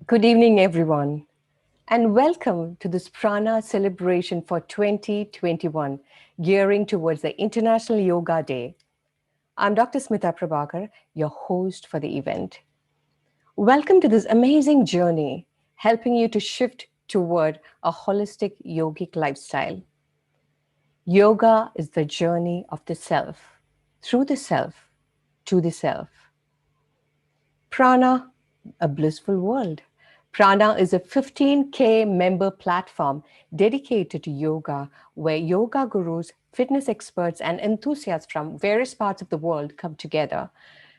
Good evening, everyone, and welcome to this Prana celebration for 2021, gearing towards the International Yoga Day. I'm Dr. Smita Prabhakar, your host for the event. Welcome to this amazing journey, helping you to shift toward a holistic yogic lifestyle. Yoga is the journey of the self, through the self, to the self. Prana, a blissful world. Prana is a 15K member platform dedicated to yoga, where yoga gurus, fitness experts, and enthusiasts from various parts of the world come together.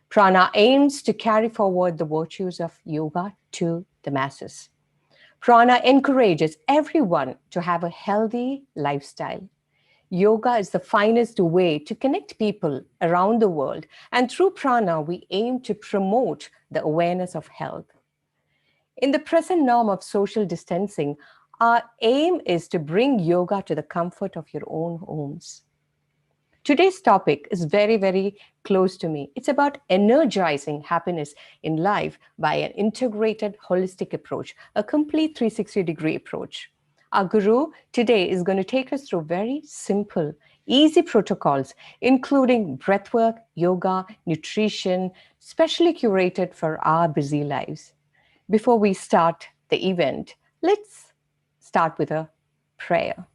Prana aims to carry forward the virtues of yoga to the masses. Prana encourages everyone to have a healthy lifestyle. Yoga is the finest way to connect people around the world, and through prana, we aim to promote the awareness of health. In the present norm of social distancing, our aim is to bring yoga to the comfort of your own homes. Today's topic is very, very close to me. It's about energizing happiness in life by an integrated, holistic approach, a complete 360-degree approach. Our guru today is going to take us through very simple, easy protocols, including breathwork, yoga, nutrition, specially curated for our busy lives. Before we start the event, let's start with a prayer.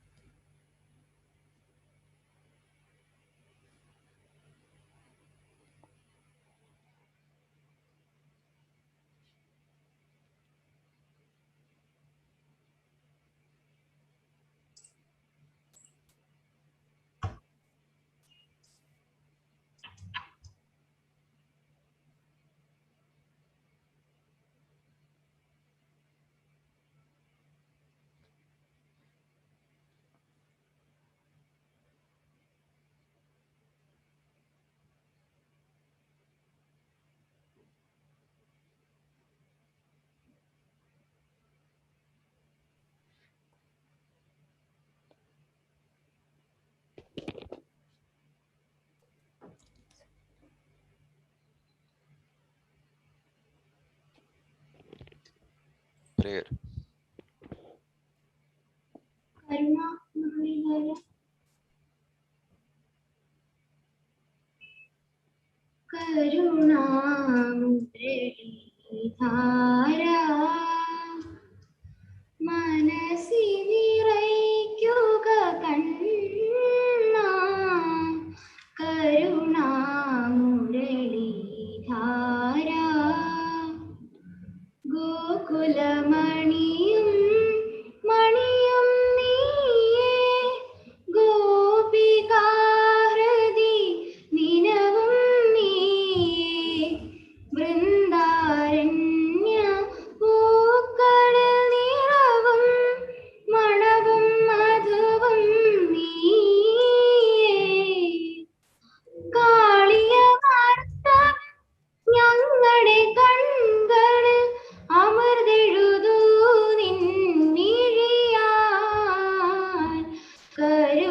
Prayer. Karuna Muralidhara കരുണാമുരളീധാര മനസ്സിനിറയ്ക്കുക കണ്ണാ കരുണാമുരളീധാര ഗോകുലമണിയും മണിയും നീയേ ഗോപികാഹൃദി നിനവും നീയേ വൃന്ദാരണ്യ പൂക്കളിൽ നിറവും മണവും മധുവും നീയേ കാളിയമർത്ത ഞങ്ങളുടെ കൺകളിൽ അമർതെഴുതൂ നിൻമിഴിയാൽ കരുണാമുരളീധാര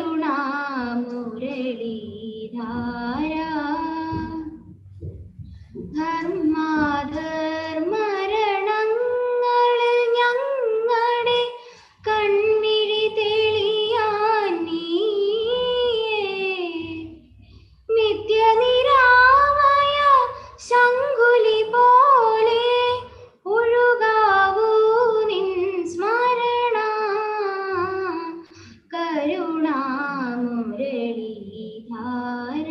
ധർമാധർമരണങ്ങളിൽ ഞങ്ങളുടെ കൺമിഴി തെളിയാൻ നീയേ നിത്യനിരാമയ ശങ്കുലി പോലെ ഒഴുകാവൂ നിൻ സ്മരണ കരുണാമുരളീധാര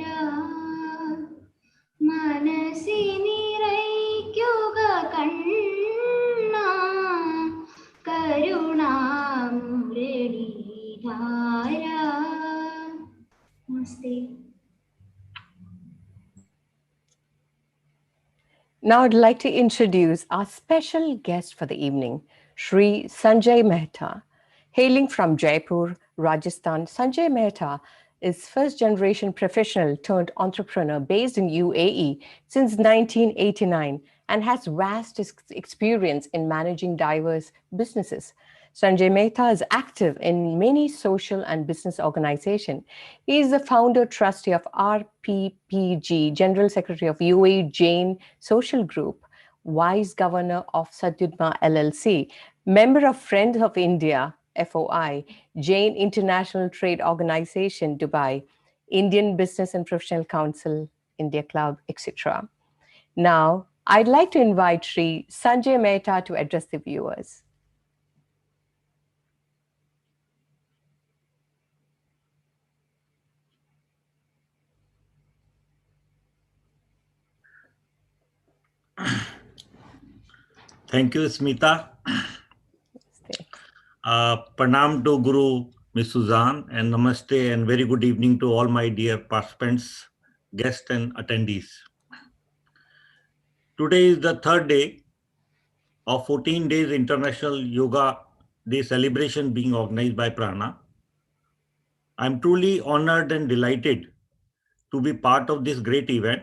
മനസ്സിനിറയ്ക്കുക കണ്ണാ കരുണാമുരളീധാര നമസ്തേ. Now, I'd like to introduce our special guest for the evening, Sri Sanjay Mehta. Hailing from Jaipur, Rajasthan, Sanjay Mehta is first generation professional turned entrepreneur based in UAE since 1989 and has vast experience in managing diverse businesses. Sanjay Mehta is active in many social and business organizations. He is the founder trustee of RPPG, General Secretary of UAE Jain Social Group, Vice Governor of Satyudma LLC, member of Friends of India, FOI, Jain International Trade Organization, Dubai, Indian Business and Professional Council, India Club, etc. Now, I'd like to invite Sri Sanjay Mehta to address the viewers. Thank you, Smita. Pranam to Guru Ms. Suzanne, and namaste and very good evening to all my dear participants, guests and attendees. Today is the third day of 14 days International Yoga Day celebration being organized by Prana. I'm truly honored and delighted to be part of this great event.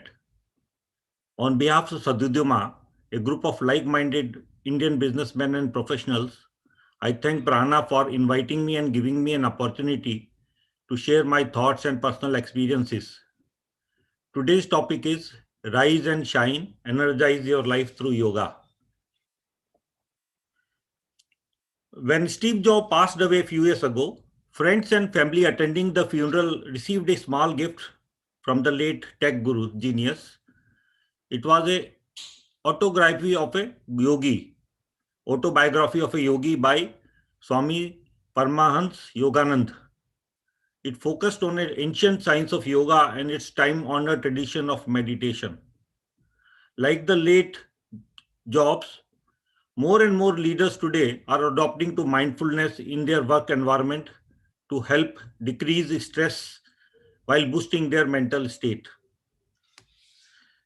On behalf of Sadhudyama, a group of like-minded Indian businessmen and professionals, I thank Prana for inviting me and giving me an opportunity to share my thoughts and personal experiences. Today's topic is Rise and Shine, Energize Your Life Through Yoga. When Steve Jobs passed away a few years ago, friends and family attending the funeral received a small gift from the late tech guru genius. It was a autobiography of a yogi by Swami Paramahansa Yoganand. It focused on an ancient science of yoga and its time-honored tradition of meditation. Like the late Jobs, more and more leaders today are adopting to mindfulness in their work environment to help decrease stress while boosting their mental state.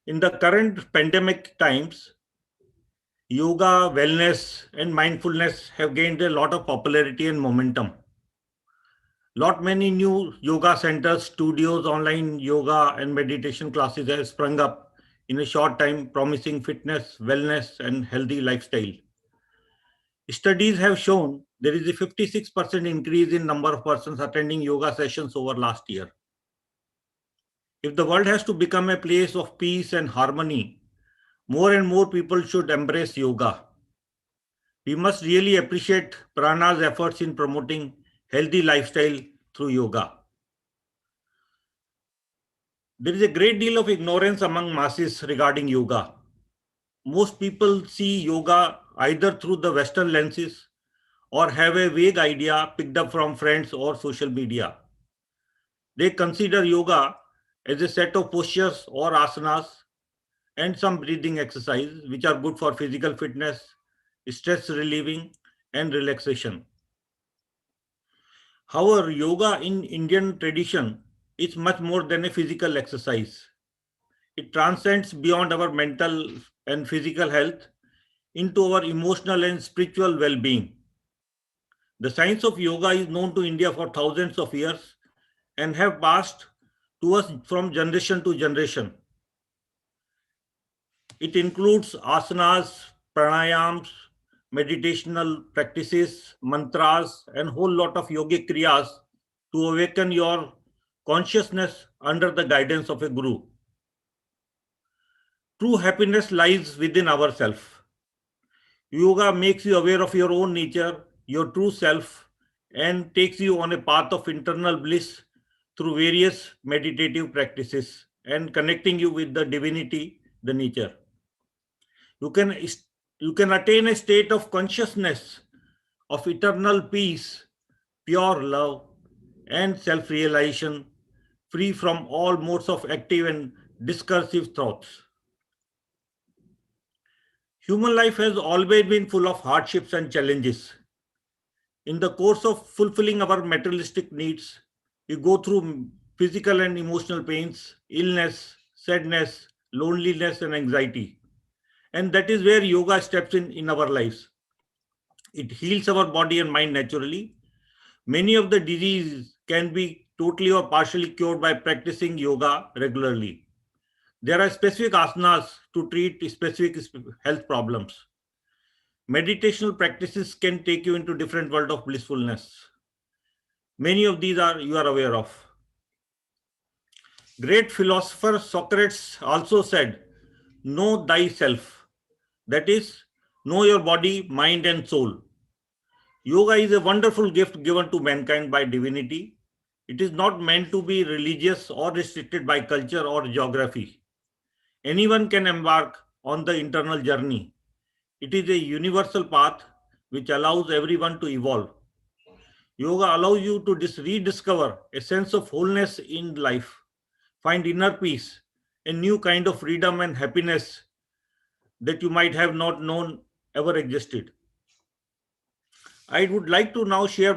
In the current pandemic times, yoga, wellness, and mindfulness have gained a lot of popularity and momentum. Many new yoga centers, studios, online yoga, and meditation classes have sprung up in a short time, promising fitness, wellness, and healthy lifestyle. Studies have shown there is a 56% increase in number of persons attending yoga sessions over last year. If the world has to become a place of peace and harmony, more and more people should embrace yoga. We must really appreciate Prana's efforts in promoting healthy lifestyle through yoga. There is a great deal of ignorance among masses regarding yoga. Most people see yoga either through the Western lenses or have a vague idea picked up from friends or social media. They consider yoga as a set of postures or asanas and some breathing exercises which are good for physical fitness, stress relieving, and relaxation. However, yoga in Indian tradition is much more than a physical exercise. It transcends beyond our mental and physical health into our emotional and spiritual well-being. The science of yoga is known to India for thousands of years and have passed to us from generation to generation. It includes asanas, pranayams, meditational practices, mantras, and a whole lot of yogic kriyas to awaken your consciousness under the guidance of a guru. True happiness lies within ourselves. Yoga makes you aware of your own nature, your true self, and takes you on a path of internal bliss through various meditative practices and connecting you with the divinity, the nature. You can attain a state of consciousness of eternal peace, pure love, and self-realization, free from all modes of active and discursive thoughts. Human life has always been full of hardships and challenges. In the course of fulfilling our materialistic needs, we go through physical and emotional pains, illness, sadness, loneliness, and anxiety. And that is where yoga steps in our lives. It heals our body and mind naturally. Many of the diseases can be totally or partially cured by practicing yoga regularly. There are specific asanas to treat specific health problems. Meditational practices can take you into different world of blissfulness. Many of these you are aware of. Great philosopher Socrates also said, "Know thyself. That is, know your body, mind, and soul. Yoga is a wonderful gift given to mankind by divinity. It is not meant to be religious or restricted by culture or geography. Anyone can embark on the internal journey. It is a universal path which allows everyone to evolve. Yoga allows you to rediscover a sense of wholeness in life, find inner peace, a new kind of freedom and happiness that you might have not known ever existed. I would like to now share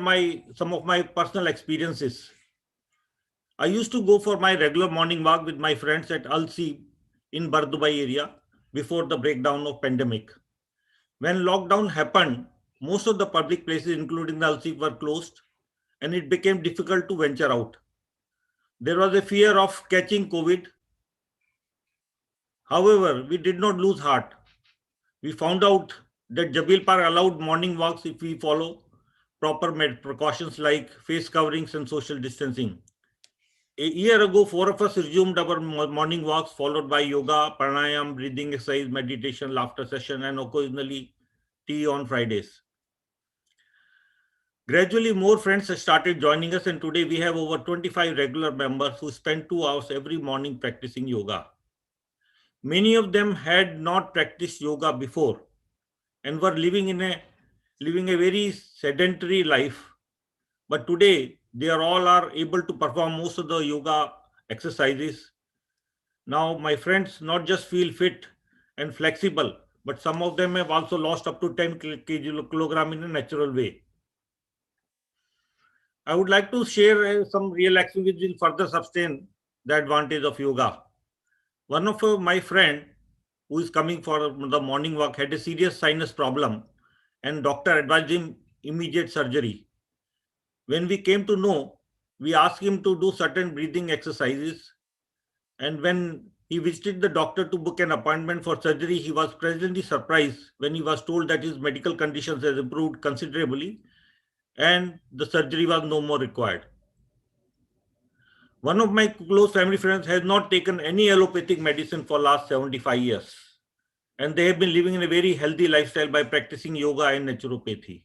some of my personal experiences. I used to go for my regular morning walk with my friends at Alsi in Bardubai area before the breakdown of pandemic. When lockdown happened, most of the public places, including the Alsi, were closed, and it became difficult to venture out. There was a fear of catching COVID. However, we did not lose heart. We found out that Jabil Park allowed morning walks if we follow proper precautions like face coverings and social distancing. A year ago, 4 of us resumed our morning walks, followed by yoga, pranayam, breathing exercise, meditation, laughter session, and occasionally tea on Fridays. Gradually, more friends started joining us, and today we have over 25 regular members who spend 2 hours every morning practicing yoga. Many of them had not practiced yoga before and were living a very sedentary life. But today, they all are able to perform most of the yoga exercises. Now, my friends not just feel fit and flexible, but some of them have also lost up to 10 kg in a natural way. I would like to share some real activities which will further sustain the advantage of yoga. One of my friend who is coming for the morning walk had a serious sinus problem, and doctor advised him immediate surgery. When we came to know, we asked him to do certain breathing exercises, and when he visited the doctor to book an appointment for surgery, he was pleasantly surprised when he was told that his medical conditions has improved considerably and the surgery was no more required. One of my close family friends has not taken any allopathic medicine for last 75 years, and they have been living in a very healthy lifestyle by practicing yoga and naturopathy.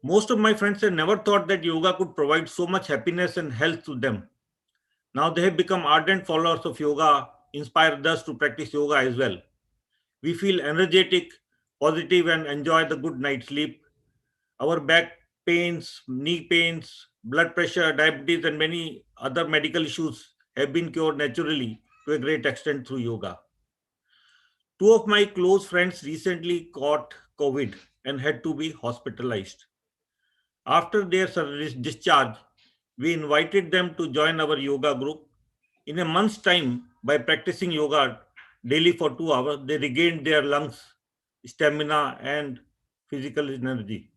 Most of my friends had never thought that yoga could provide so much happiness and health to them. Now they have become ardent followers of yoga, inspired us to practice yoga as well. We feel energetic, positive, and enjoy the good night's sleep. Our back pains, knee pains, blood pressure, diabetes, and many other medical issues have been cured naturally to a great extent through yoga. Two of my close friends recently caught COVID and had to be hospitalized. After their discharge, we invited them to join our yoga group. In a month's time, by practicing yoga daily for 2 hours, they regained their lungs, stamina, and physical energy.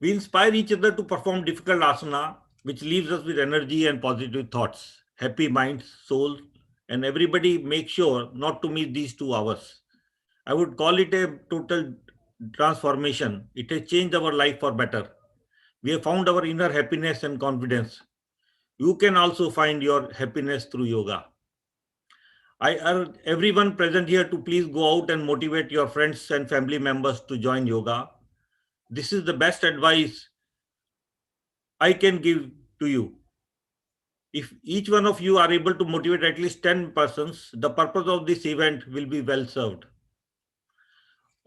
We inspire each other to perform difficult asana, which leaves us with energy and positive thoughts, happy minds, souls, and everybody make sure not to miss these 2 hours. I would call it a total transformation. It has changed our life for better. We have found our inner happiness and confidence. You can also find your happiness through yoga. I urge everyone present here to please go out and motivate your friends and family members to join yoga. This is the best advice I can give to you. If each one of you are able to motivate at least 10 persons, the purpose of this event will be well served.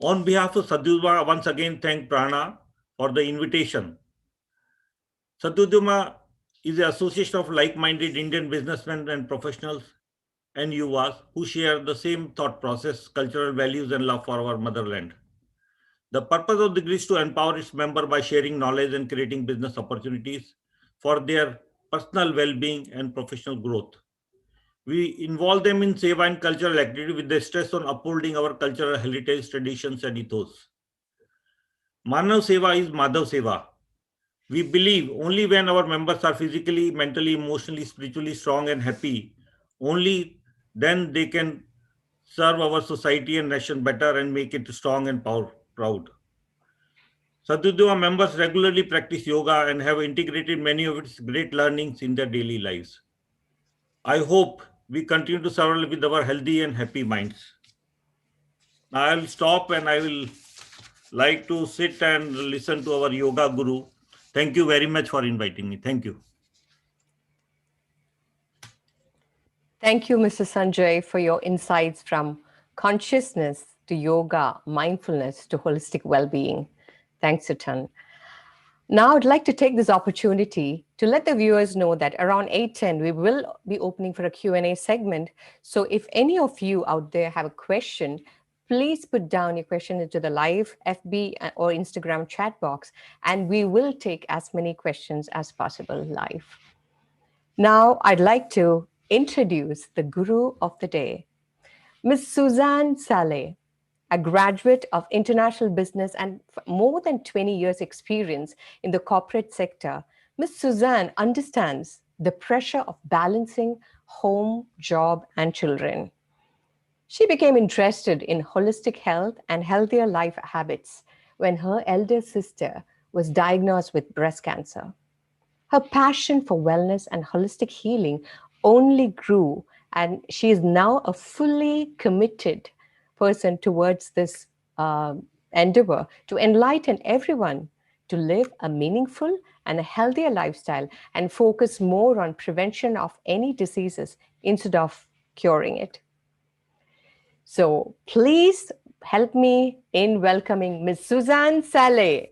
On behalf of Sadhyudama, once again thank Prana for the invitation. Sadhyudama is an association of like-minded Indian businessmen and professionals and yuvas who share the same thought process, cultural values, and love for our motherland. The purpose of the group is to empower its members by sharing knowledge and creating business opportunities for their personal well-being and professional growth. We involve them in seva and cultural activity with the stress on upholding our cultural heritage, traditions, and ethos. Manav Seva is Madhav Seva. We believe only when our members are physically, mentally, emotionally, spiritually strong and happy, only then they can serve our society and nation better and make it strong and proud. Sadhyudama members regularly practice yoga and have integrated many of its great learnings in their daily lives. I hope we continue to survive with our healthy and happy minds. Now I will stop and I will like to sit and listen to our yoga guru. Thank you very much for inviting me. Thank you. Thank you, Mr. Sanjay, for your insights from consciousness to yoga, mindfulness to holistic well-being. Thanks a ton. Now, I'd like to take this opportunity to let the viewers know that around 8:10, we will be opening for a Q&A segment. So if any of you out there have a question, please put down your question into the live FB or Instagram chat box, and we will take as many questions as possible live. Now, I'd like to introduce the guru of the day, Ms. Suzanne Saleh, a graduate of international business and more than 20 years experience in the corporate sector. Ms. Suzanne understands the pressure of balancing home, job, and children. She became interested in holistic health and healthier life habits when her elder sister was diagnosed with breast cancer. Her passion for wellness and holistic healing only grew, and she is now a fully committed person towards this endeavor to enlighten everyone to live a meaningful and a healthier lifestyle and focus more on prevention of any diseases instead of curing it. So please help me in welcoming Ms. Suzanne Saleh.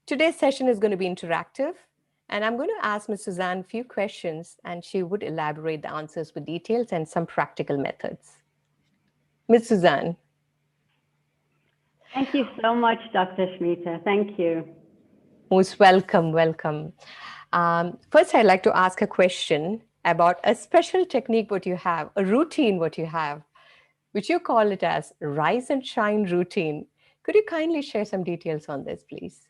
Today's session is going to be interactive, and I'm going to ask Ms. Suzanne a few questions, and she would elaborate the answers with details and some practical methods. Ms. Suzanne. Thank you so much, Dr. Smita. Thank you. Most welcome, welcome. First, I'd like to ask a question about a special technique what you have, a routine what you have, which you call it as Rise and Shine routine. Could you kindly share some details on this, please?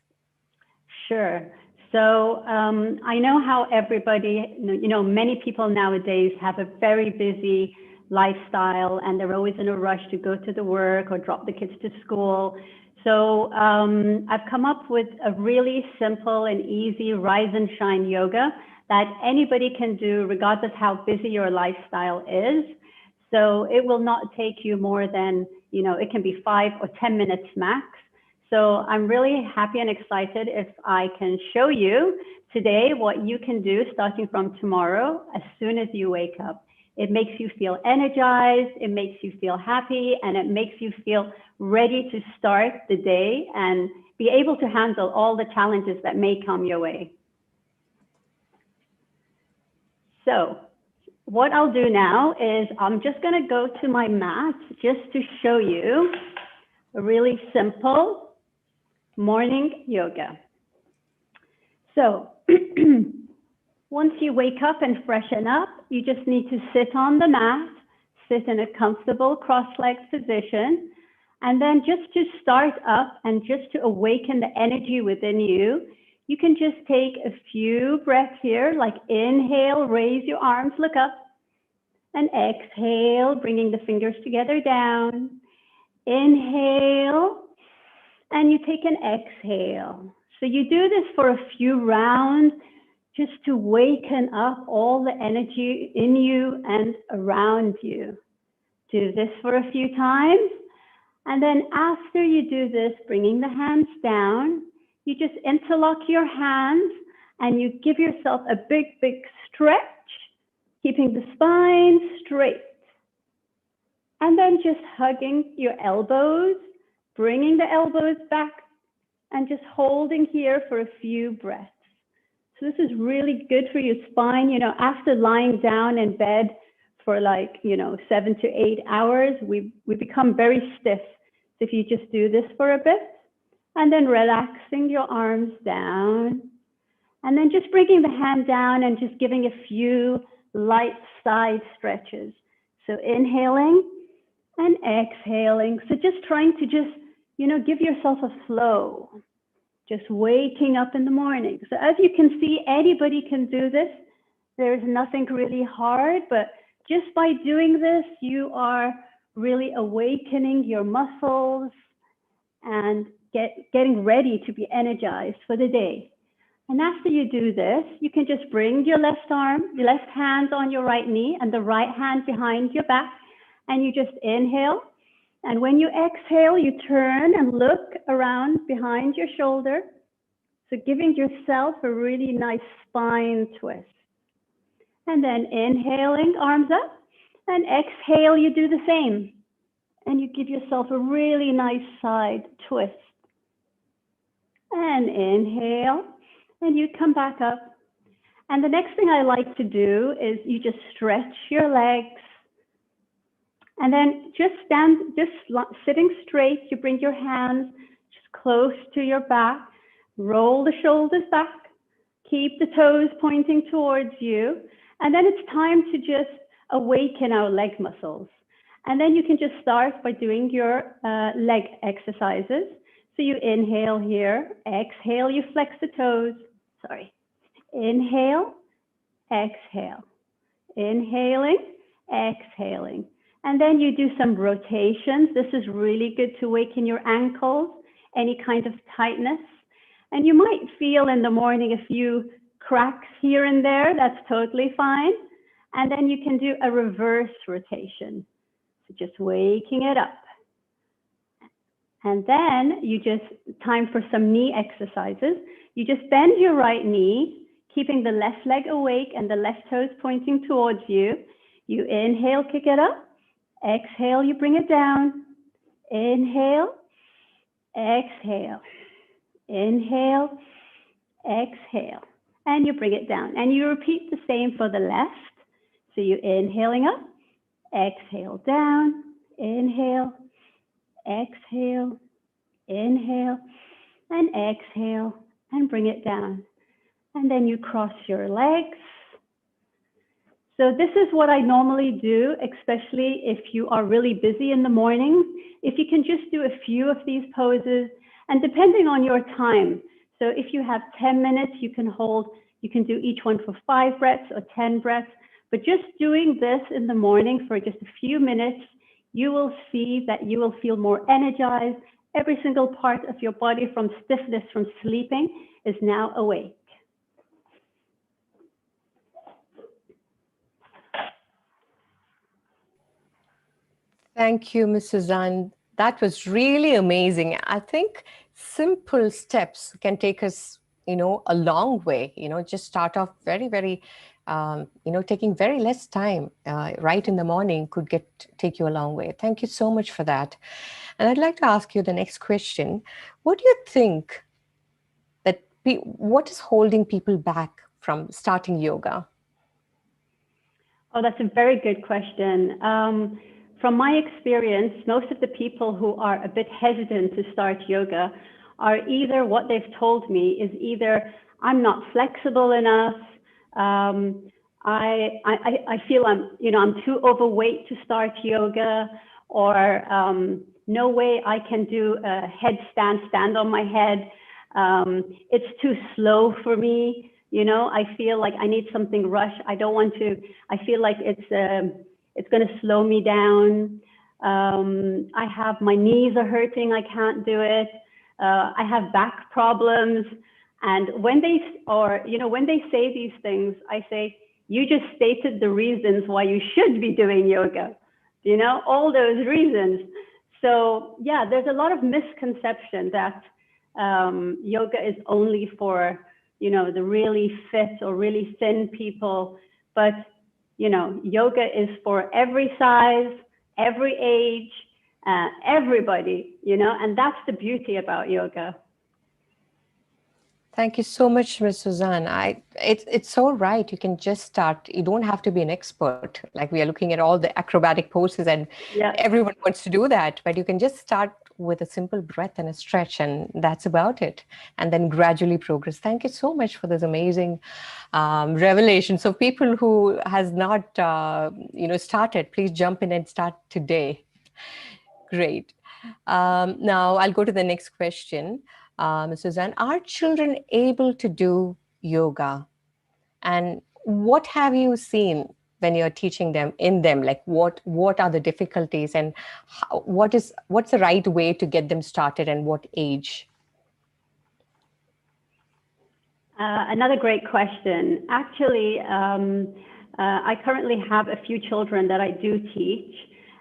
Sure. So I know how everybody, many people nowadays have a very busy lifestyle and they're always in a rush to go to the work or drop the kids to school. So I've come up with a really simple and easy Rise and Shine yoga that anybody can do regardless how busy your lifestyle is. So it will not take you more than, it can be 5 or 10 minutes max. So I'm really happy and excited if I can show you today what you can do starting from tomorrow as soon as you wake up. It makes you feel energized, it makes you feel happy, and it makes you feel ready to start the day and be able to handle all the challenges that may come your way. So what I'll do now is I'm just going to go to my mat just to show you a really simple morning yoga. So once you wake up and freshen up, you just need to sit on the mat, sit in a comfortable cross-legged position, and then just to start up and just to awaken the energy within you, you can just take a few breaths here, like inhale, raise your arms, look up, and exhale, bringing the fingers together down. Inhale, and you take an exhale. So you do this for a few rounds just to waken up all the energy in you and around you. Do this for a few times. And then after you do this, bringing the hands down, you just interlock your hands and you give yourself a big, big stretch, keeping the spine straight. And then just hugging your elbows, bringing the elbows back and just holding here for a few breaths. So this is really good for your spine. After lying down in bed for 7 to 8 hours, we become very stiff. So if you just do this for a bit and then relaxing your arms down and then just bringing the hand down and just giving a few light side stretches. So inhaling and exhaling. So just trying to give yourself a flow, just waking up in the morning. So as you can see, anybody can do this. There's nothing really hard, but just by doing this, you are really awakening your muscles and getting ready to be energized for the day. And after you do this, you can just bring your left arm, your left hand on your right knee and the right hand behind your back. And you just inhale. And when you exhale, you turn and look around behind your shoulder. So giving yourself a really nice spine twist. And then inhaling, arms up. And exhale, you do the same. And you give yourself a really nice side twist. And inhale, and you come back up. And the next thing I like to do is you just stretch your legs. And then just sitting straight, you bring your hands just close to your back, roll the shoulders back, keep the toes pointing towards you. And then it's time to just awaken our leg muscles. And then you can just start by doing your leg exercises. So you inhale here, exhale, you flex the toes. Sorry. Inhale, exhale. Inhaling, exhaling. And then you do some rotations. This is really good to awaken your ankles, any kind of tightness. And you might feel in the morning a few cracks here and there. That's totally fine. And then you can do a reverse rotation. So just waking it up. And then you just, time for some knee exercises. You just bend your right knee, keeping the left leg awake and the left toes pointing towards you. You inhale, kick it up. Exhale, you bring it down. Inhale, exhale. Inhale, exhale. And you bring it down. And you repeat the same for the left. So you inhaling up, exhale down, inhale, exhale, inhale, and exhale, and bring it down. And then you cross your legs. So this is what I normally do, especially if you are really busy in the morning. If you can just do a few of these poses, and depending on your time. So if you have 10 minutes, you can do each one for 5 breaths or 10 breaths. But just doing this in the morning for just a few minutes, you will see that you will feel more energized. Every single part of your body, from stiffness from sleeping, is now awake. Thank you, Ms. Suzanne. That was really amazing. I think simple steps can take us, a long way. Just start off very, taking very less time right in the morning could take you a long way. Thank you so much for that. And I'd like to ask you the next question. What do you think what is holding people back from starting yoga? Oh, that's a very good question. From my experience, most of the people who are a bit hesitant to start yoga are either, what they've told me is either, I'm not flexible enough, I feel I'm too overweight to start yoga, or no way I can do a stand on my head. It's too slow for me. I feel like I need something rush. I don't want to, I feel like it's going to slow me down. My knees are hurting. I can't do it. I have back problems. And when they say these things, I say, you just stated the reasons why you should be doing yoga, all those reasons. So yeah, there's a lot of misconception that yoga is only for, the really fit or really thin people. But, yoga is for every size, every age, everybody, and that's the beauty about yoga. Thank you so much, Ms. Suzanne. It's so right. You can just start. You don't have to be an expert. Like, we are looking at all the acrobatic poses, and everyone wants to do that. But you can just start with a simple breath and a stretch, and that's about it. And then gradually progress. Thank you so much for this amazing revelation. So people who has not, started, please jump in and start today. Great. Now I'll go to the next question. Ms. Suzanne, are children able to do yoga? And what have you seen when you're teaching them like what are the difficulties, and what's the right way to get them started, and what age? Another great question. Actually, I currently have a few children that I do teach,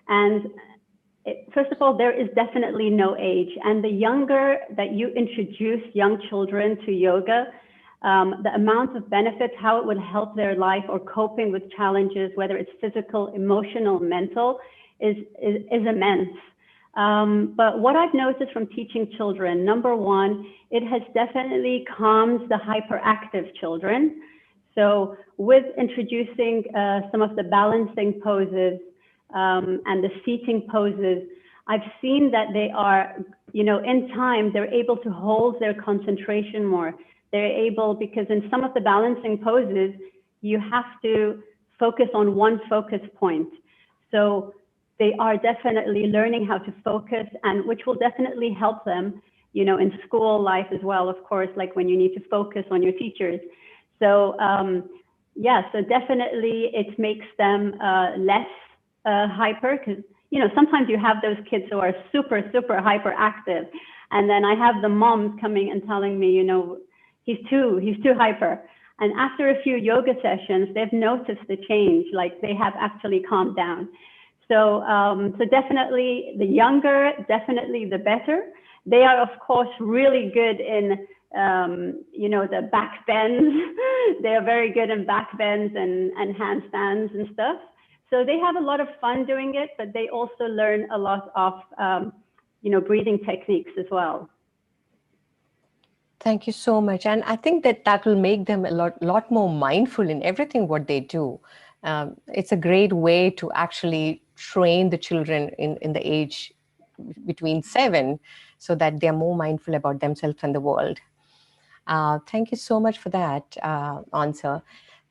and first of all, there is definitely no age. And the younger that you introduce young children to yoga, the amount of benefits, how it would help their life or coping with challenges, whether it's physical, emotional, mental, is immense. But what I've noticed from teaching children, number one, it has definitely calmed the hyperactive children. So with introducing some of the balancing poses and the seating poses, I've seen that they are, in time, they're able to hold their concentration more. They're able, because in some of the balancing poses, you have to focus on one focus point. So they are definitely learning how to focus, and which will definitely help them, in school life as well, of course, like when you need to focus on your teachers. So yeah, so definitely it makes them less hyper, because sometimes you have those kids who are super, super hyperactive, and then I have the moms coming and telling me, he's too hyper. And after a few yoga sessions, they've noticed the change, like they have actually calmed down. So, so definitely the younger, definitely the better. They are, of course, really good in, the back bends. They are very good in back bends and handstands and stuff. So they have a lot of fun doing it, but they also learn a lot of, breathing techniques as well. Thank you so much. And I think that will make them a lot more mindful in everything what they do. It's a great way to actually train the children in the age between 7, so that they're more mindful about themselves and the world. Thank you so much for that answer.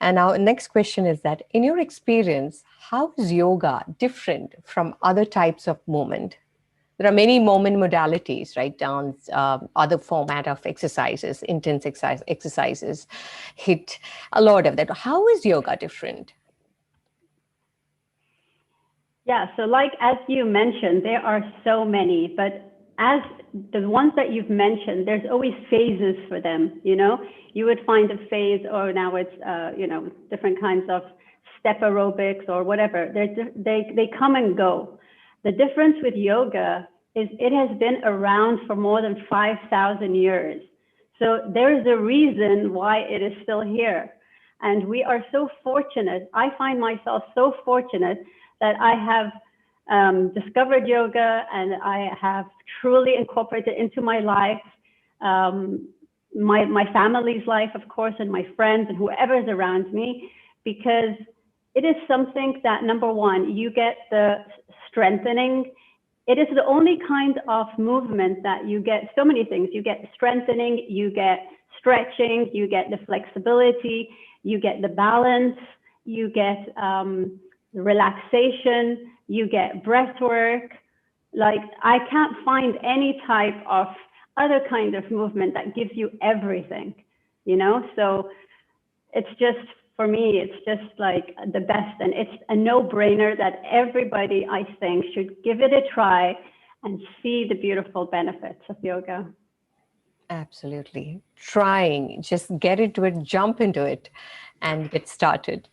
And our next question is that, in your experience, how is yoga different from other types of movement? There are many movement modalities, right? Dance, other format of exercises, intense exercises, HIIT, a lot of that. How is yoga different? Yeah, so as you mentioned, there are so many, but as the ones that you've mentioned, there's always phases for them, You would find a phase, or now it's, different kinds of step aerobics or whatever. They come and go. The difference with yoga is it has been around for more than 5,000 years. So there is a reason why it is still here. And we are so fortunate. I find myself so fortunate that I have discovered yoga, and I have truly incorporated into my life, my family's life, of course, and my friends and whoever is around me, because it is something that, number one, you get the strengthening. It is the only kind of movement that you get so many things. You get strengthening, you get stretching, you get the flexibility, you get the balance, you get relaxation, you get breath work. Like, I can't find any type of other kind of movement that gives you everything, So it's just, for me, it's just like the best. And it's a no-brainer that everybody, I think, should give it a try and see the beautiful benefits of yoga. Absolutely. Trying, just get into it, jump into it, and get started.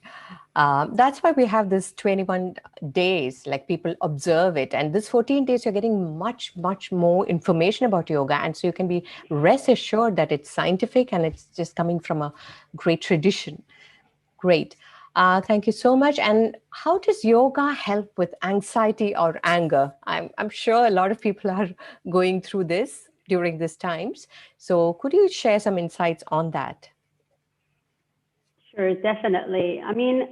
That's why we have this 21 days, like people observe it. And this 14 days, you're getting much, much more information about yoga. And so you can be rest assured that it's scientific and it's just coming from a great tradition. Great. Thank you so much. And how does yoga help with anxiety or anger? I'm sure a lot of people are going through this during these times. So could you share some insights on that? Sure, definitely. I mean,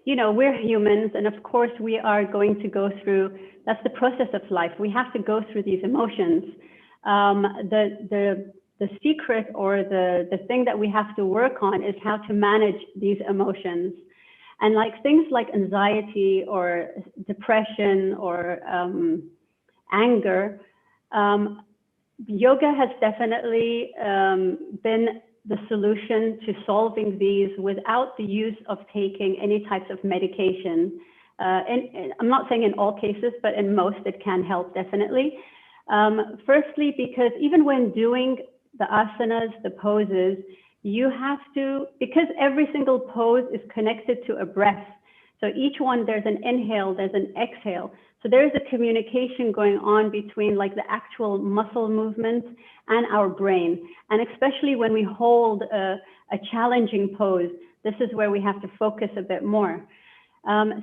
we're humans, and of course we are going to go through, that's the process of life. We have to go through these emotions. The secret, or the thing that we have to work on, is how to manage these emotions. And things like anxiety or depression or anger, yoga has definitely been the solution to solving these without the use of taking any types of medication. And I'm not saying in all cases, but in most it can help, definitely. Firstly, because even when doing the asanas, the poses, you have to, because every single pose is connected to a breath. So each one, there's an inhale, there's an exhale. So there's a communication going on between like the actual muscle movements and our brain. And especially when we hold a challenging pose, this is where we have to focus a bit more.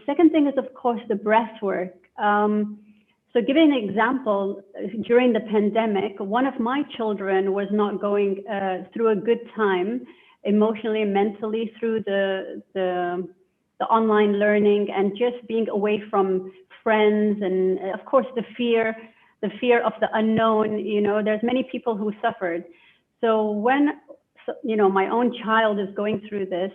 Second thing is, of course, the breath work. So giving an example, during the pandemic, one of my children was not going through a good time emotionally and mentally through the online learning and just being away from friends, and of course the fear of the unknown. You know, there's many people who suffered. So when, you know, my own child is going through this,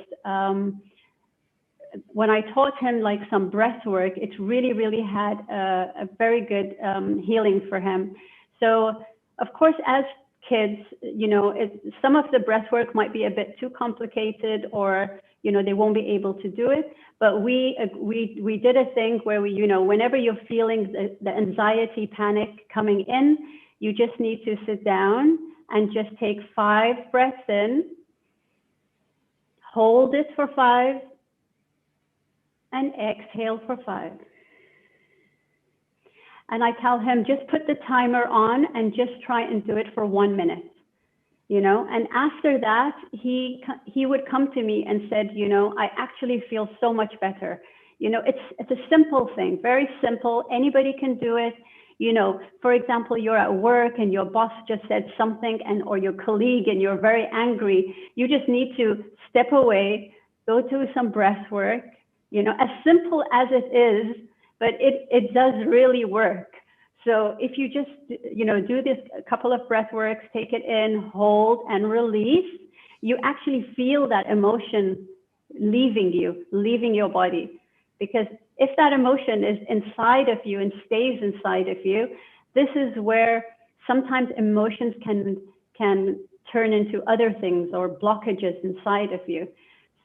when I taught him like some breath work, it really had a very good healing for him. So of course, as kids, you know, some of the breath work might be a bit too complicated, or, you know, they won't be able to do it. But we did a thing where we, you know, whenever you're feeling the anxiety, panic coming in, you just need to sit down and just take 5 breaths in, hold it for 5, and exhale for 5. And I tell him, just put the timer on and just try and do it for 1 minute, you know. And after that, he would come to me and said, you know, I actually feel so much better. You know, it's a simple thing, very simple. Anybody can do it. You know, for example, you're at work and your boss just said something, or your colleague, and you're very angry. You just need to step away, go do some breath work. You know, as simple as it is, but it does really work. So if you just, you know, do this a couple of breath works, take it in, hold and release, you actually feel that emotion leaving you, leaving your body. Because if that emotion is inside of you and stays inside of you, this is where sometimes emotions can turn into other things or blockages inside of you.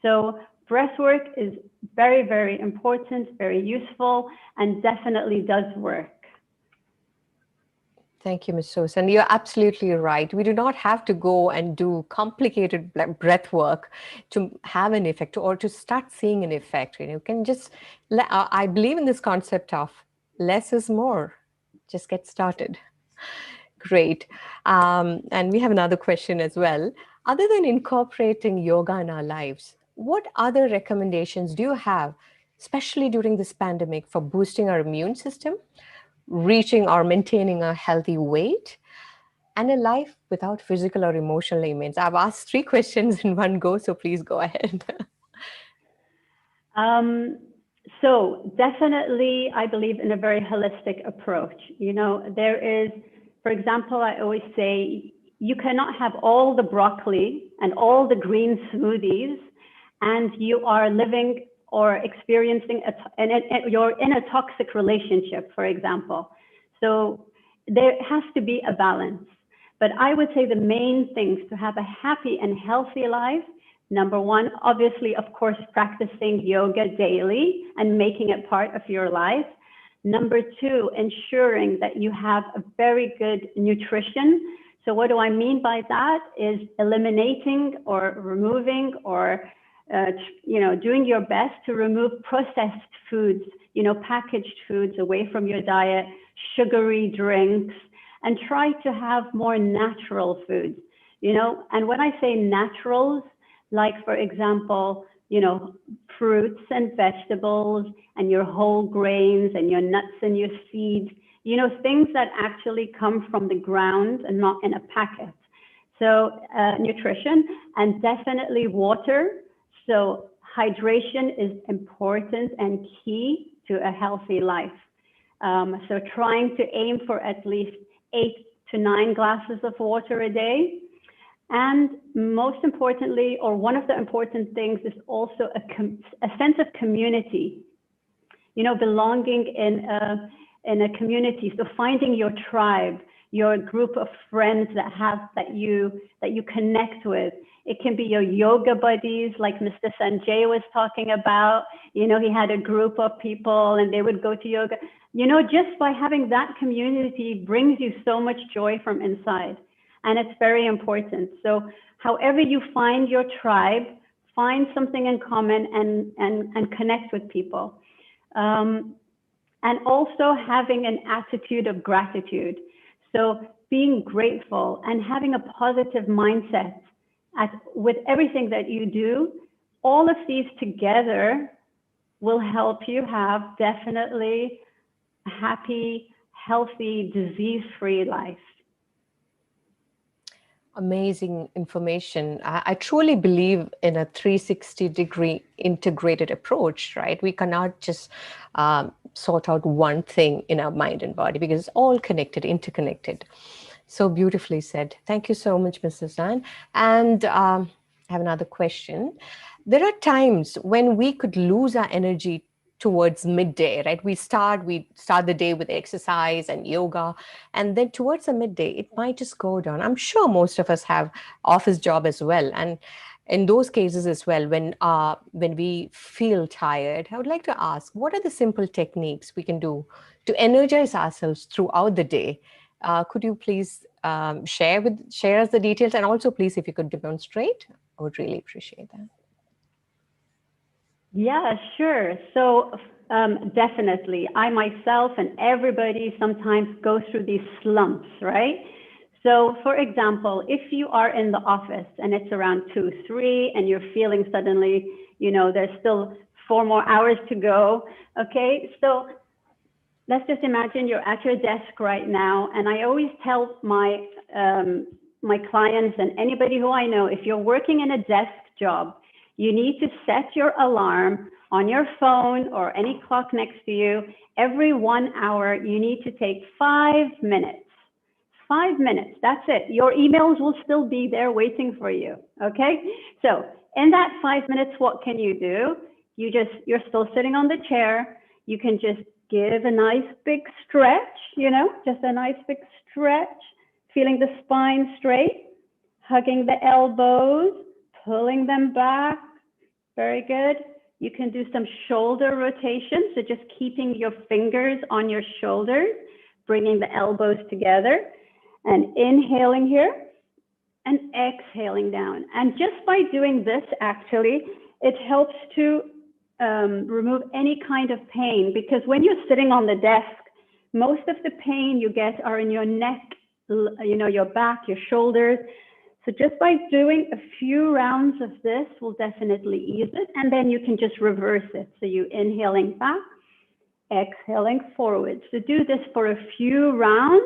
So breath work is very important, very useful, and definitely does work. Thank you, Ms. Sosa. And you're absolutely right. We do not have to go and do complicated breath work to have an effect or to start seeing an effect. You know, you can just, I believe in this concept of less is more. Just get started. Great. And we have another question as well. Other than incorporating yoga in our lives, what other recommendations do you have, especially during this pandemic, for boosting our immune system, reaching or maintaining a healthy weight, and a life without physical or emotional ailments? I've asked 3 questions in one go, so please go ahead. So definitely, I believe in a very holistic approach. You know, there is, for example, I always say, you cannot have all the broccoli and all the green smoothies and you are living or experiencing, you're in a toxic relationship, for example. So there has to be a balance. But I would say the main things to have a happy and healthy life, number 1, obviously, of course, practicing yoga daily and making it part of your life. Number 2, ensuring that you have a very good nutrition. So what do I mean by that is eliminating or removing or you know, doing your best to remove processed foods, you know, packaged foods away from your diet, sugary drinks, and try to have more natural foods, you know. And when I say naturals, like, for example, you know, fruits and vegetables and your whole grains and your nuts and your seeds, you know, things that actually come from the ground and not in a packet. So nutrition, and definitely water. So hydration is important and key to a healthy life. So trying to aim for at least 8 to 9 glasses of water a day. And most importantly, or one of the important things, is also a sense of community, you know, belonging in a community. So finding your tribe, your group of friends that you connect with. It can be your yoga buddies, like Mr. Sanjay was talking about. You know, he had a group of people and they would go to yoga. You know, just by having that community brings you so much joy from inside. and it's very important. So however you find your tribe, find something in common and connect with people. And also having an attitude of gratitude. So being grateful and having a positive mindset with everything that you do, all of these together will help you have definitely a happy, healthy, disease-free life. Amazing information. I truly believe in a 360-degree integrated approach, right? We cannot just sort out one thing in our mind and body because it's all connected, interconnected. So beautifully said. Thank you so much, Mrs. Zan. And I have another question. There are times when we could lose our energy towards midday, right? We start the day with exercise and yoga, and then towards the midday, it might just go down. I'm sure most of us have office job as well. And in those cases as well, when we feel tired, I would like to ask, what are the simple techniques we can do to energize ourselves throughout the day? Could you please share us the details, and also please, if you could demonstrate, I would really appreciate that. Yeah, sure. So definitely, I myself and everybody sometimes go through these slumps, right? So for example, if you are in the office and it's around 2, 3, and you're feeling suddenly, you know, there's still 4 more hours to go, okay? So let's just imagine you're at your desk right now. And I always tell my clients and anybody who I know, if you're working in a desk job, you need to set your alarm on your phone or any clock next to you. Every 1 hour, you need to take 5 minutes. 5 minutes, that's it. Your emails will still be there waiting for you, okay? So in that 5 minutes, what can you do? You're still sitting on the chair. You can just give a nice big stretch, you know, just a nice big stretch, feeling the spine straight, hugging the elbows, pulling them back. Very good. You can do some shoulder rotation. So just keeping your fingers on your shoulders, bringing the elbows together, and inhaling here and exhaling down. And just by doing this, actually, it helps to remove any kind of pain, because when you're sitting on the desk, most of the pain you get are in your neck, you know, your back, your shoulders. So just by doing a few rounds of this will definitely ease it. And then you can just reverse it. So you inhaling back, exhaling forward. So do this for a few rounds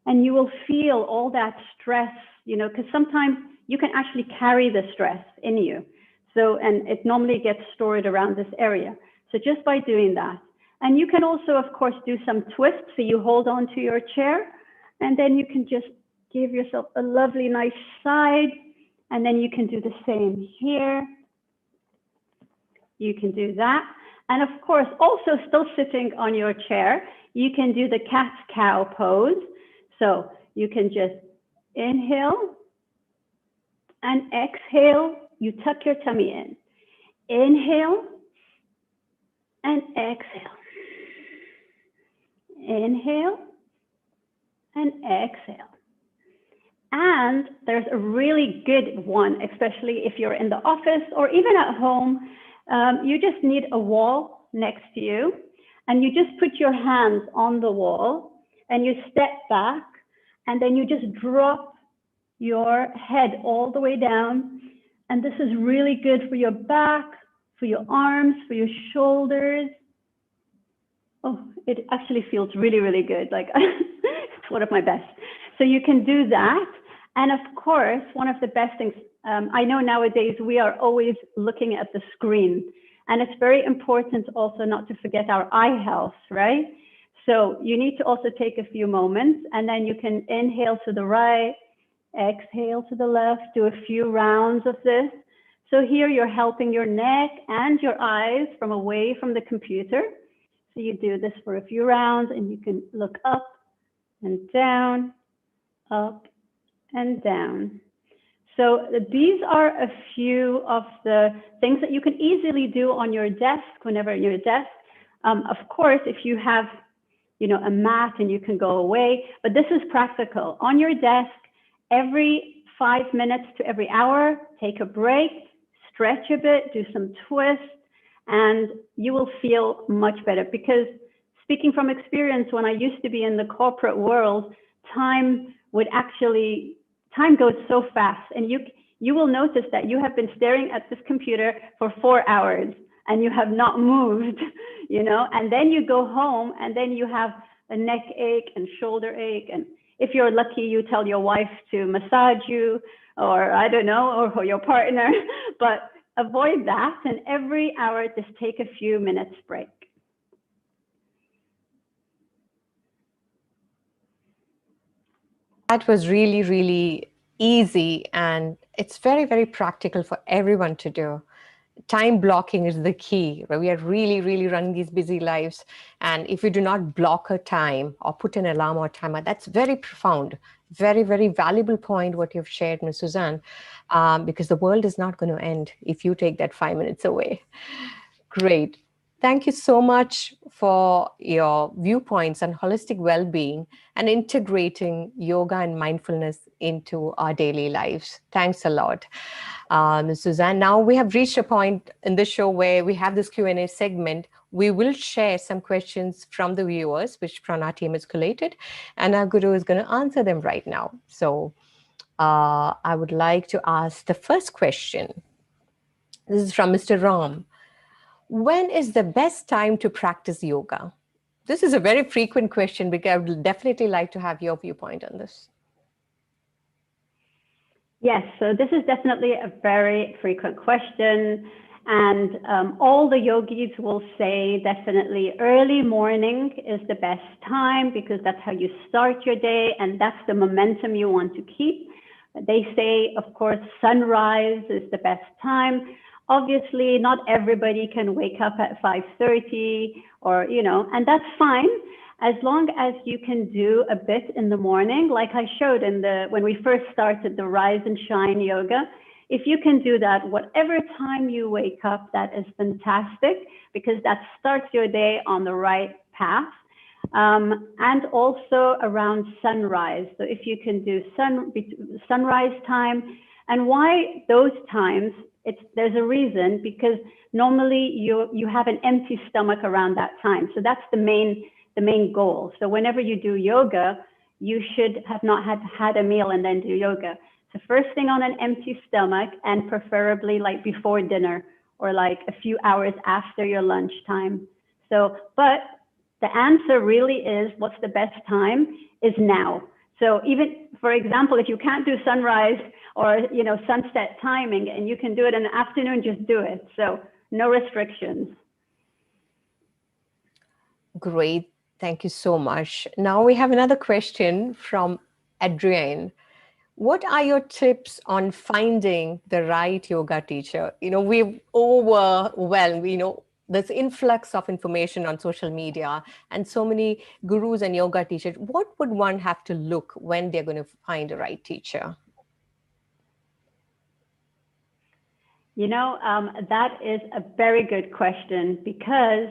and you will feel all that stress, you know, because sometimes you can actually carry the stress in you. So, and it normally gets stored around this area. So just by doing that. And you can also, of course, do some twists. So you hold on to your chair and then you can just give yourself a lovely, nice side. And then you can do the same here. You can do that. And of course, also still sitting on your chair, you can do the cat-cow pose. So you can just inhale and exhale. You tuck your tummy in. Inhale and exhale. Inhale and exhale. And there's a really good one, especially if you're in the office or even at home. You just need a wall next to you and you just put your hands on the wall and you step back and then you just drop your head all the way down. And this is really good for your back, for your arms, for your shoulders. Oh, it actually feels really, really good. Like it's one of my best. So you can do that. And of course, one of the best things, I know nowadays we are always looking at the screen, and it's very important also not to forget our eye health, right? So you need to also take a few moments and then you can inhale to the right, exhale to the left, do a few rounds of this. So here you're helping your neck and your eyes from away from the computer. So you do this for a few rounds and you can look up and down, up and down. So these are a few of the things that you can easily do on your desk whenever you're at your desk. Of course, if you have, you know, a mat and you can go away, but this is practical. On your desk, every 5 minutes to every hour, take a break, stretch a bit, do some twists, and you will feel much better. Because speaking from experience, when I used to be in the corporate world, time goes so fast, and you will notice that you have been staring at this computer for 4 hours and you have not moved, you know, and then you go home and then you have a neck ache and shoulder ache. And if you're lucky, you tell your wife to massage you, or I don't know, or your partner, but avoid that. And every hour, just take a few minutes break. That was really, really easy, and it's very, very practical for everyone to do. Time blocking is the key, right? We are really, really running these busy lives. And if we do not block a time or put an alarm or timer, that's very profound, very, very valuable point what you've shared, Ms. Suzanne, because the world is not going to end if you take that 5 minutes away. Great. Thank you so much for your viewpoints on holistic well-being and integrating yoga and mindfulness into our daily lives. Thanks a lot, Ms. Suzanne. Now we have reached a point in the show where we have this Q&A segment. We will share some questions from the viewers, which Prana team has collated, and our guru is going to answer them right now. So I would like to ask the first question. This is from Mr. Ram. When is the best time to practice yoga? This is a very frequent question because I would definitely like to have your viewpoint on this. Yes, so this is definitely a very frequent question. And all the yogis will say definitely early morning is the best time because that's how you start your day and that's the momentum you want to keep. They say, of course, sunrise is the best time. Obviously, not everybody can wake up at 5:30 or, you know, and that's fine. As long as you can do a bit in the morning, like I showed when we first started the Rise and Shine yoga, if you can do that, whatever time you wake up, that is fantastic because that starts your day on the right path. And also around sunrise. So if you can do sunrise time, and why those times, there's a reason, because normally you have an empty stomach around that time. So that's the main goal. So whenever you do yoga, you should have not had a meal and then do yoga. So first thing on an empty stomach, and preferably like before dinner or like a few hours after your lunchtime. So, but the answer really is, what's the best time is now. So even, for example, if you can't do sunrise or, you know, sunset timing and you can do it in the afternoon, just do it. So no restrictions. Great. Thank you so much. Now we have another question from Adrienne. What are your tips on finding the right yoga teacher? You know, we're overwhelmed, you know, this influx of information on social media and so many gurus and yoga teachers. What would one have to look when they're going to find a right teacher? You know, that is a very good question because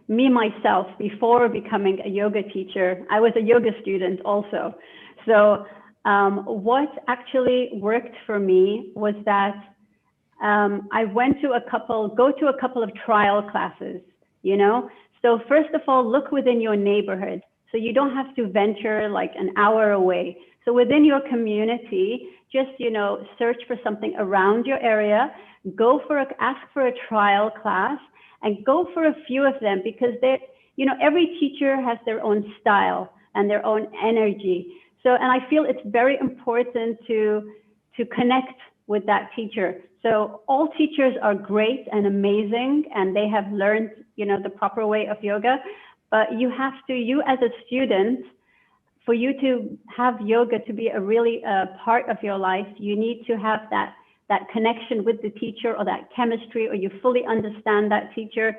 me, myself, before becoming a yoga teacher, I was a yoga student also. So what actually worked for me was that I went to go to a couple of trial classes, you know. So first of all, look within your neighborhood. So you don't have to venture like an hour away. So within your community, just, you know, search for something around your area, ask for a trial class and go for a few of them because you know, every teacher has their own style and their own energy. So, and I feel it's very important to connect with that teacher. So all teachers are great and amazing, and they have learned, you know, the proper way of yoga, but you as a student, for you to have yoga to be a really part of your life, you need to have that connection with the teacher or that chemistry, or you fully understand that teacher.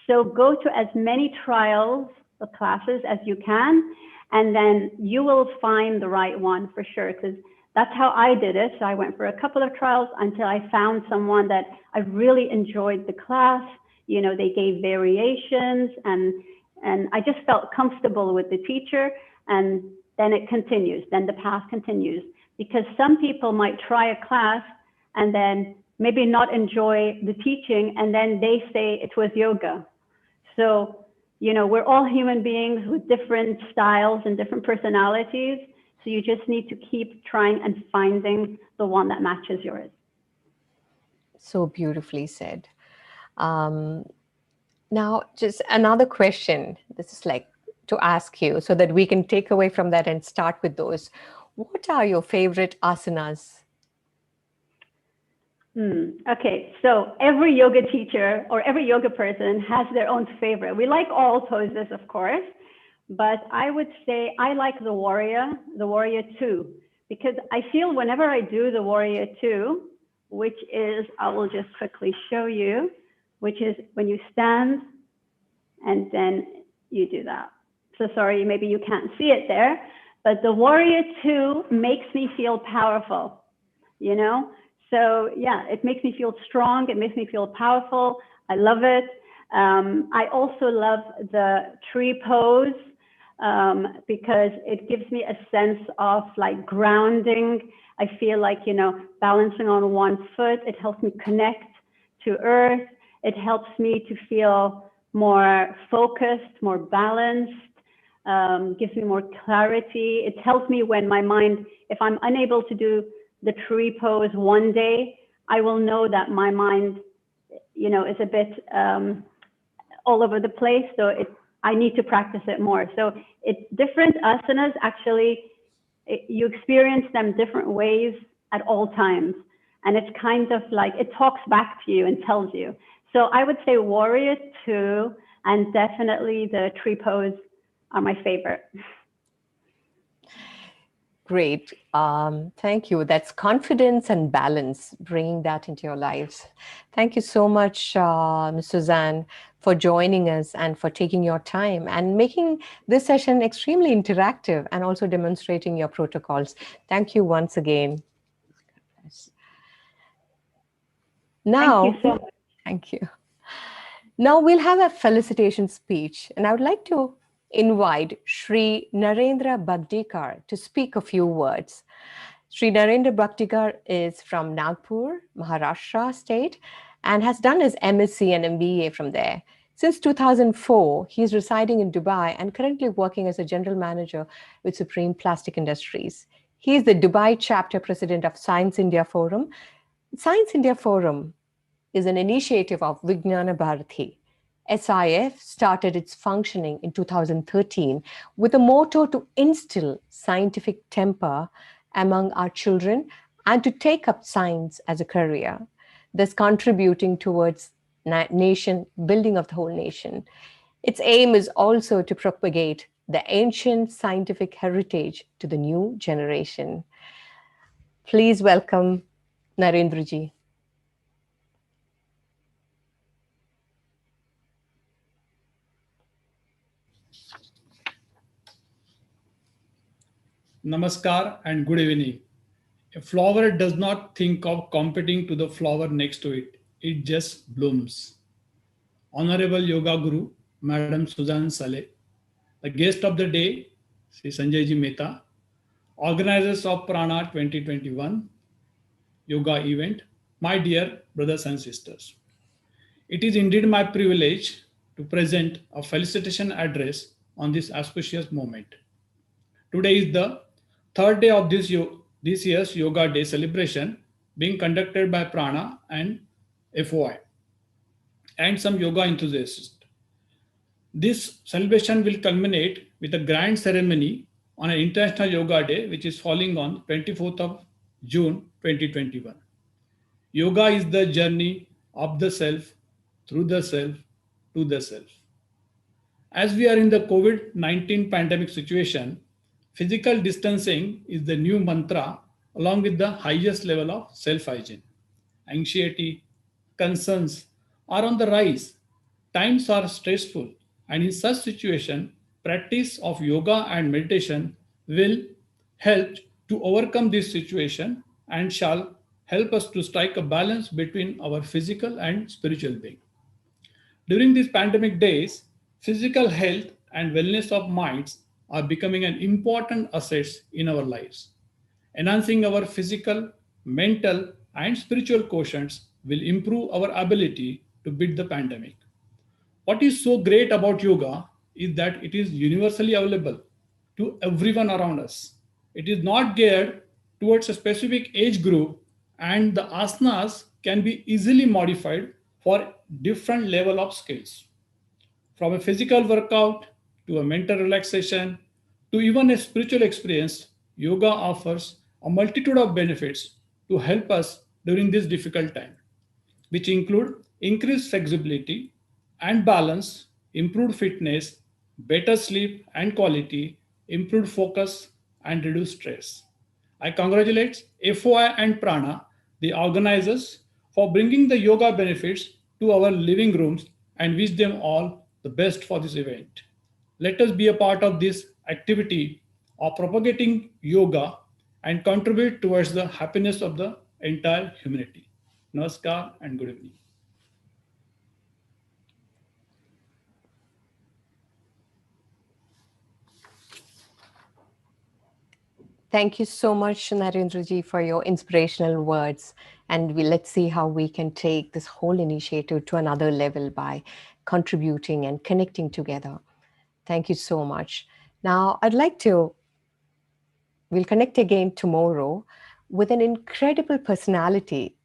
So go to as many trials or classes as you can, and then you will find the right one for sure, because that's how I did it. So I went for a couple of trials until I found someone that I really enjoyed the class. You know, they gave variations and I just felt comfortable with the teacher, and then it continues, then the path continues. because some people might try a class and then maybe not enjoy the teaching, and then they say it was yoga. So, you know, we're all human beings with different styles and different personalities. So you just need to keep trying and finding the one that matches yours. So beautifully said. Now, just another question. This is like to ask you so that we can take away from that and start with those. What are your favorite asanas? Okay, so every yoga teacher or every yoga person has their own favorite. We like all poses, of course, but I would say I like the Warrior Two, because I feel whenever I do the Warrior Two, which is, I will just quickly show you, which is when you stand and then you do that. So sorry, maybe you can't see it there, but the Warrior Two makes me feel powerful, you know? So yeah, it makes me feel strong. It makes me feel powerful. I love it. I also love the tree pose because it gives me a sense of like grounding. I feel like, you know, balancing on one foot. It helps me connect to earth. It helps me to feel more focused, more balanced, gives me more clarity. It helps me when my mind, if I'm unable to do the tree pose one day, I will know that my mind, you know, is a bit all over the place. So I need to practice it more. So it's different asanas, actually, you experience them different ways at all times. And it's kind of like, it talks back to you and tells you. So I would say Warrior Two and definitely the tree pose are my favorite. Great. Thank you. That's confidence and balance, bringing that into your lives. Thank you so much, Ms. Suzanne, for joining us and for taking your time and making this session extremely interactive and also demonstrating your protocols. Thank you once again. Now, thank you so much. Thank you. Now we'll have a felicitation speech, and I would like to invite Sri Narendra Bhakdikar to speak a few words. Sri Narendra Bhakdikar is from Nagpur, Maharashtra state, and has done his MSc and MBA from there. Since 2004, he is residing in Dubai and currently working as a general manager with Supreme Plastic Industries. He is the Dubai chapter president of Science India Forum. Science India Forum is an initiative of Vijnana Bharati. SIF started its functioning in 2013 with a motto to instill scientific temper among our children and to take up science as a career, thus contributing towards nation building of the whole nation. Its aim is also to propagate the ancient scientific heritage to the new generation. Please welcome Narendraji. Namaskar and good evening. A flower does not think of competing to the flower next to it. It just blooms. Honorable Yoga Guru, Madam Suzanne Saleh, the guest of the day, Sri Sanjay Ji Mehta, organizers of Prana 2021 yoga event, my dear brothers and sisters. It is indeed my privilege to present a felicitation address on this auspicious moment. Today is the third day of this year's Yoga Day celebration being conducted by Prana and FOI and some yoga enthusiasts. This celebration will culminate with a grand ceremony on an International Yoga Day, which is falling on 24th of June 2021. Yoga is the journey of the self, through the self, to the self. As we are in the COVID-19 pandemic situation, physical distancing is the new mantra along with the highest level of self-hygiene. Anxiety, concerns are on the rise. Times are stressful, and in such situation, practice of yoga and meditation will help to overcome this situation and shall help us to strike a balance between our physical and spiritual being. During these pandemic days, physical health and wellness of minds are becoming an important assets in our lives. Enhancing our physical, mental, and spiritual quotients will improve our ability to beat the pandemic. What is so great about yoga is that it is universally available to everyone around us. It is not geared towards a specific age group, and the asanas can be easily modified for different level of skills. From a physical workout to a mental relaxation to even a spiritual experience, yoga offers a multitude of benefits to help us during this difficult time, which include increased flexibility and balance, improved fitness, better sleep and quality, improved focus, and reduced stress. I congratulate FOI and Prana, the organizers, for bringing the yoga benefits to our living rooms and wish them all the best for this event. Let us be a part of this activity of propagating yoga and contribute towards the happiness of the entire humanity. Namaskar and good evening. Thank you so much, Narendraji, for your inspirational words. And let's see how we can take this whole initiative to another level by contributing and connecting together. Thank you so much. Now, we'll connect again tomorrow with an incredible personality,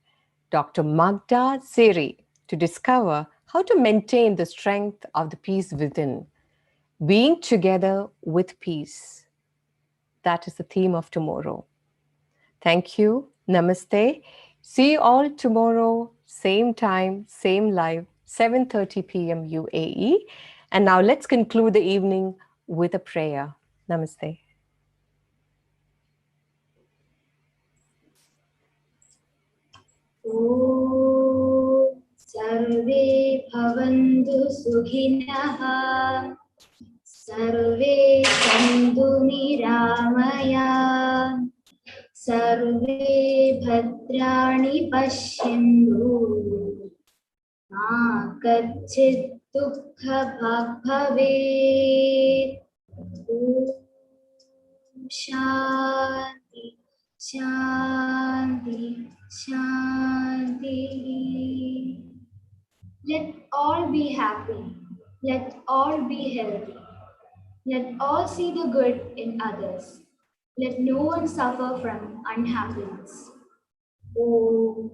Dr. Magda Seri, to discover how to maintain the strength of the peace within, being together with peace. That is the theme of tomorrow. Thank you. Namaste. See you all tomorrow, same time, same live, 7:30 p.m. UAE. And now let's conclude the evening with a prayer. Namaste. ॐ सर्वे भवन्तु सुखिनः सर्वे सन्तु निरामयाः सर्वे भद्राणि पश्यन्तु मा कश्चित् दुःखभाग् भवेत् ॐ शान्ति शान्ति Shanti. Let all be happy. Let all be healthy. Let all see the good in others. Let no one suffer from unhappiness. Om